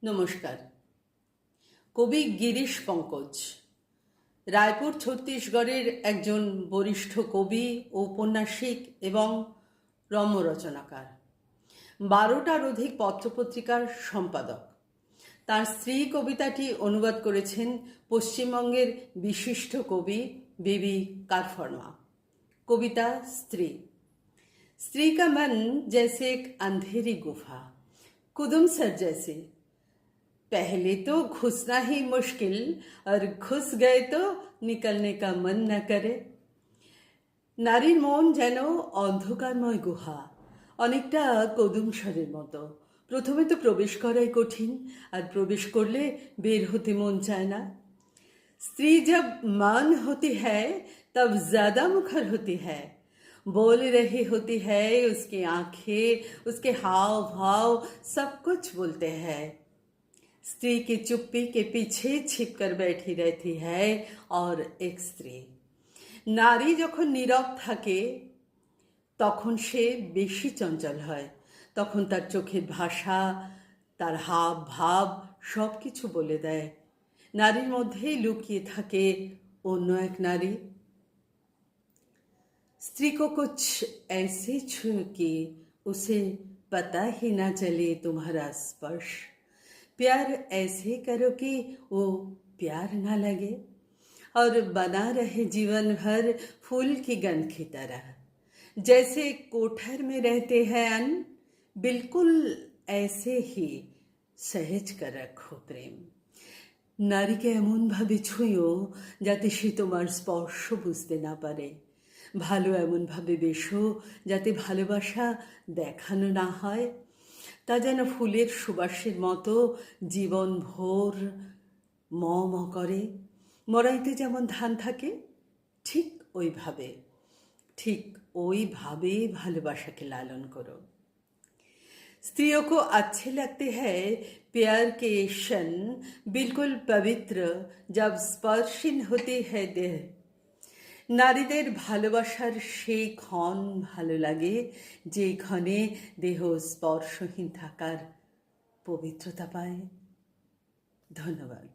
নমস্কার। কবি গিরিশ পঙ্কজ রায়পুর ছত্তিশগড়ের একজন বরিষ্ঠ কবি, ঔপন্যাসিক এবং রম্য রচনাকার। 12টার অধিক পত্রপত্রিকার সম্পাদক। তার স্ত্রী কবিতাটি অনুবাদ করেছেন পশ্চিমবঙ্গের বিশিষ্ট কবি বেবি কারফর্মা। কবিতা স্ত্রী। स्त्री का मन जैसे एक अंधेरी गुफा, कुदुम सर जैसे। पहले तो घुसना ही मुश्किल और घुस गए तो निकलने का मन न करे। নারীর মন যেন অন্ধকারময় গুহা, অনেকটা কদুমসরের মতো। প্রথমে তো প্রবেশ করাই কঠিন, আর প্রবেশ করলে বের হতে মন চায় না। स्त्री जब मान होती है तब ज्यादा मुखर होती है, बोल रही होती है, उसकी आंखें, उसके हाव भाव सब कुछ बोलते हैं। स्त्री की चुप्पी के पीछे छिपकर बैठी रहती है और एक स्त्री। নারী যখন নীরব থাকে তখন সে বেশি চঞ্চল হয়। তখন তার চোখের ভাষা, তার হাব ভাব সব কিছু বলে দেয়। নারীর মধ্যেই লুকিয়ে থাকে অন্য এক নারী। स्त्री को कुछ ऐसे छू कि उसे पता ही ना चले तुम्हारा स्पर्श। प्यार ऐसे करो कि वो प्यार ना लगे और बना रहे जीवन भर फूल की गंध की तरह। जैसे कोठर में रहते हैं अन्न, बिल्कुल ऐसे ही सहज कर रखो प्रेम। নারীকে এমনভাবে ছুঁয়ো যাতে সে তোমার স্পর্শ বুঝতে না পারে। ভালো এমনভাবে বেশো যাতে ভালোবাসা দেখানো না হয়। তা যেন ফুলের সুবাসের মতো জীবন ভোর ম ম করে। মরাইতে যেমন ধান থাকে ঠিক ওইভাবে ভালোবাসাকে লালন করো। स्त्रियों को अच्छे लगते हैं प्यार के क्षण, बिल्कुल पवित्र जब स्पर्शिन होती है देह। নারীদের ভালোবাসার সেই ক্ষণ ভালো লাগে যে ক্ষণে দেহ স্পর্শহীন থাকার পবিত্রতা পায়। ধন্যবাদ।